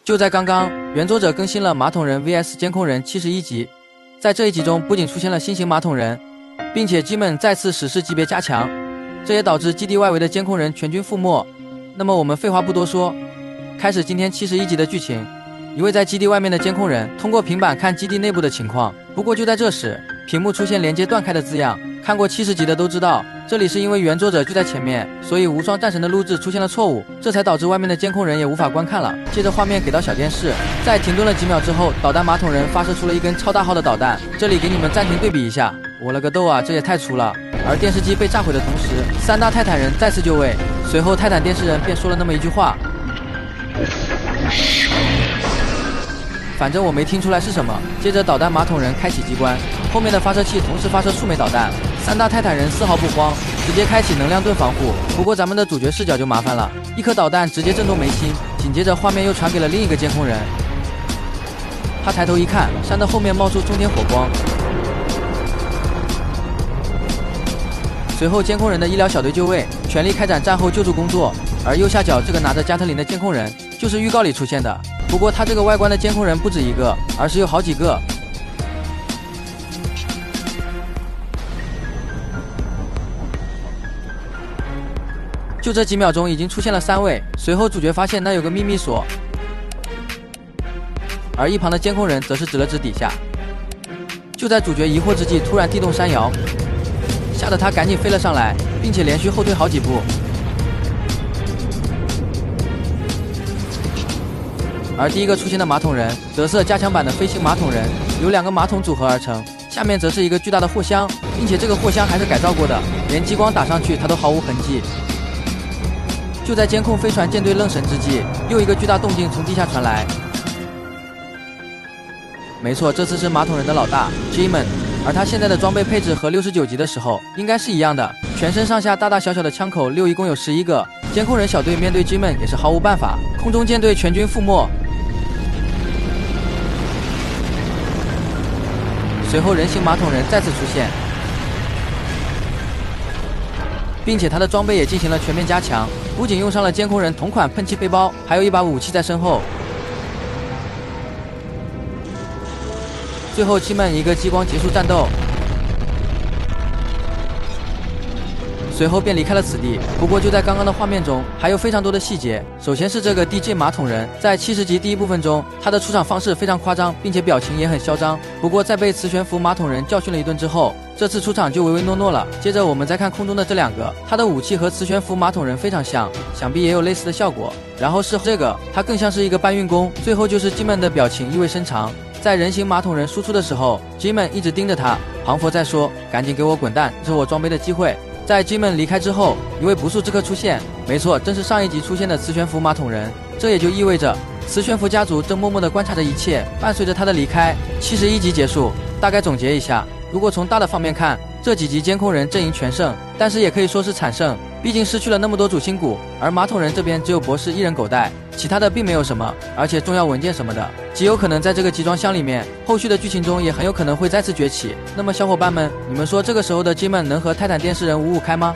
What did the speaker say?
就在刚刚，原作者更新了马桶人 vs 监控人71集，在这一集中不仅出现了新型马桶人，并且基们再次史诗级别加强，这也导致基地外围的监控人全军覆没。那么我们废话不多说，开始今天71集的剧情。一位在基地外面的监控人通过平板看基地内部的情况，不过就在这时，屏幕出现连接断开的字样。看过70集的都知道，这里是因为原作者就在前面，所以无双战神的录制出现了错误，这才导致外面的监控人也无法观看了。接着画面给到小电视，在停顿了几秒之后，导弹马桶人发射出了一根超大号的导弹，这里给你们暂停对比一下，我了个豆啊，这也太粗了。而电视机被炸毁的同时，3大泰坦人再次就位，随后泰坦电视人便说了那么一句话，反正我没听出来是什么。接着导弹马桶人开启机关，后面的发射器同时发射数枚导弹，3大泰坦人丝毫不慌，直接开启能量盾防护。不过咱们的主角视角就麻烦了，一颗导弹直接震动眉心，紧接着画面又传给了另一个监控人。他抬头一看，山的后面冒出冲天火光，随后监控人的医疗小队就位，全力开展战后救助工作。而右下角这个拿着加特林的监控人，就是预告里出现的。不过他这个外观的监控人不止一个，而是有好几个。就这几秒钟已经出现了3位，随后主角发现那有个秘密锁，而一旁的监控人则是指了指底下。就在主角疑惑之际，突然地动山摇，吓得他赶紧飞了上来，并且连续后退好几步。而第一个出现的马桶人，德色加强版的飞行马桶人，由2个马桶组合而成，下面则是一个巨大的货箱，并且这个货箱还是改造过的，连激光打上去它都毫无痕迹。就在监控飞船舰队愣神之际，又一个巨大动静从地下传来。没错，这次是马桶人的老大 G-Man， 而他现在的装备配置和69集的时候应该是一样的，全身上下大大小小的枪口6一共有11个。监控人小队面对 G-Man 也是毫无办法，空中舰队全军覆没。随后人形马桶人再次出现，并且他的装备也进行了全面加强，不仅用上了监控人同款喷气背包，还有一把武器在身后。最后G-Man一个激光结束战斗，随后便离开了此地。不过就在刚刚的画面中，还有非常多的细节。首先是这个 DJ 马桶人，在70集第一部分中，他的出场方式非常夸张，并且表情也很嚣张。不过在被磁悬浮马桶人教训了一顿之后，这次出场就唯唯诺诺了。接着我们再看空中的这2个，他的武器和磁悬浮马桶人非常像，想必也有类似的效果。然后是这个，他更像是一个搬运工。最后就是 G-Man 的表情意味深长，在人形马桶人输出的时候 ，G-Man 一直盯着他，庞佛在说：“赶紧给我滚蛋，这是我装备的机会。”在 G-Man 离开之后，一位不速之客出现，没错，正是上一集出现的磁悬浮马桶人。这也就意味着磁悬浮家族正默默地观察着一切，伴随着他的离开。71集结束，大概总结一下，如果从大的方面看，这几集监控人阵营全胜，但是也可以说是惨胜，毕竟失去了那么多主心骨，而马桶人这边只有博士一人狗带，其他的并没有什么，而且重要文件什么的极有可能在这个集装箱里面，后续的剧情中也很有可能会再次崛起。那么小伙伴们，你们说这个时候的 G-Man 能和泰坦电视人5-5开吗？